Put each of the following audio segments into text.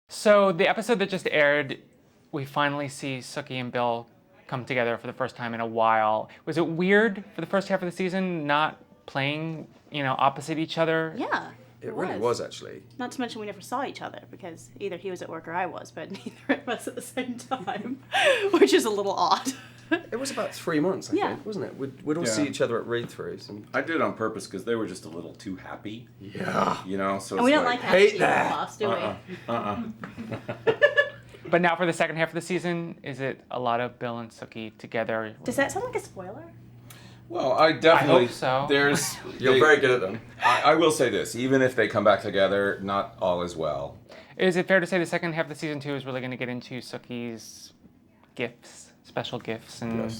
So the episode that just aired, we finally see Sookie and Bill come together for the first time in a while. Was it weird for the first half of the season not playing, opposite each other? Yeah. It really was, actually. Not to mention we never saw each other because either he was at work or I was, but neither of us at the same time, which is a little odd. It was about 3 months, I think, wasn't it? We'd all see each other at read-throughs. And I did it on purpose because they were just a little too happy. Yeah. So and we don't like happy that. off, do we? But now for the second half of the season, is it a lot of Bill and Sookie together? Does that sound like a spoiler? Well, I definitely. I hope so. You're very good at them. I will say this: even if they come back together, not all is well. Is it fair to say the second half of the season 2 is really going to get into Sookie's gifts, special gifts, and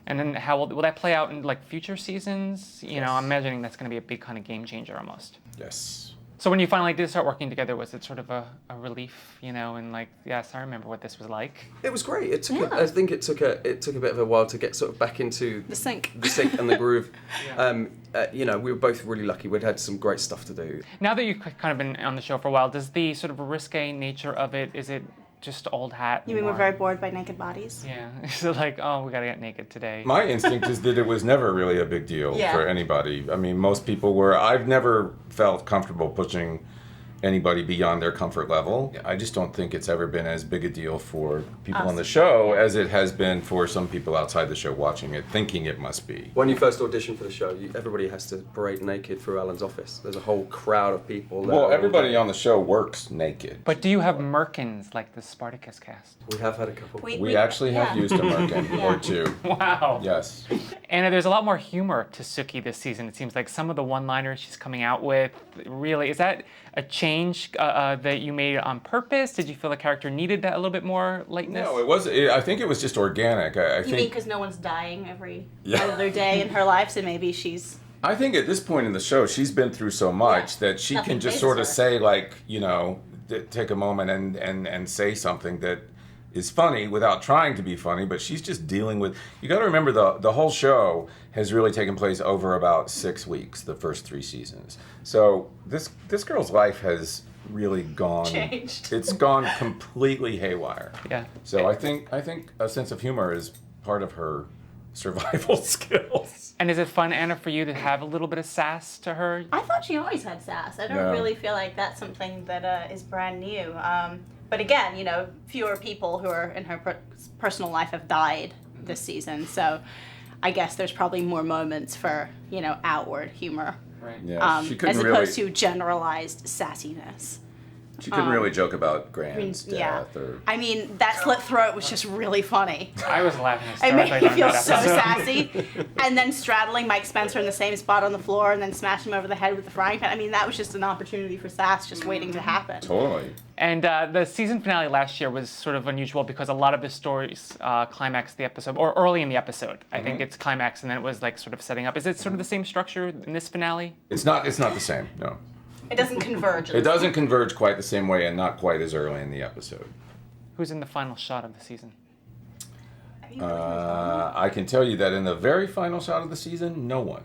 then how will that play out in future seasons? I'm imagining that's going to be a big kind of game changer almost. Yes. So when you finally did start working together, was it sort of a relief, and yes, I remember what this was like? It was great. It took. I think it took a bit of a while to get sort of back into the sync and the groove. We were both really lucky. We'd had some great stuff to do. Now that you've kind of been on the show for a while, does the sort of risque nature of it, is it just old hat? You mean we're very bored by naked bodies? Yeah. So we gotta get naked today. My instinct is that it was never really a big deal for anybody. I mean, most people were. I've never felt comfortable pushing anybody beyond their comfort level. I just don't think it's ever been as big a deal for people on the show as it has been for some people outside the show watching it, thinking it must be. When you first audition for the show, everybody has to parade naked through Alan's office. There's a whole crowd of people there. Well, everybody on the show works naked. But do you have merkins like the Spartacus cast? We have had a couple. We actually have used a merkin or two. Wow. Yes. Anna, there's a lot more humor to Sookie this season. It seems like some of the one-liners she's coming out with, really, is that a change that you made on purpose? Did you feel the character needed that a little bit more lightness? No, it was. I think it was just organic. I You think. mean because no one's dying every other day in her life, so maybe she's... I think at this point in the show, she's been through so much that she Nothing can just phases sort of her. say, take a moment and say something that is funny without trying to be funny, but she's just dealing with... You got to remember the whole show has really taken place over about 6 weeks, the first 3 seasons. So this girl's life has really gone... Changed. It's gone completely haywire. Yeah. So I think a sense of humor is part of her survival skills. And is it fun, Anna, for you to have a little bit of sass to her? I thought she always had sass. I don't really feel like that's something that is brand new. But again, fewer people who are in her personal life have died this season, so I guess there's probably more moments for, outward humor. Right. Yeah, she couldn't as really... opposed to generalized sassiness. She couldn't really joke about Graham's Yeah. death or... I mean, that slit throat was just really funny. I was laughing It made me hysterically feel during so that episode. sassy. And then straddling Mike Spencer in the same spot on the floor and then smashing him over the head with the frying pan. I mean, that was just an opportunity for sass just waiting to happen. Totally. And the season finale last year was sort of unusual because a lot of the stories climaxed the episode, or early in the episode. I think it's climax, and then it was sort of setting up. Is it sort of the same structure in this finale? It's not the same, no. It doesn't converge. It doesn't converge quite the same way and not quite as early in the episode. Who's in the final shot of the season? I can tell you that in the very final shot of the season, no one.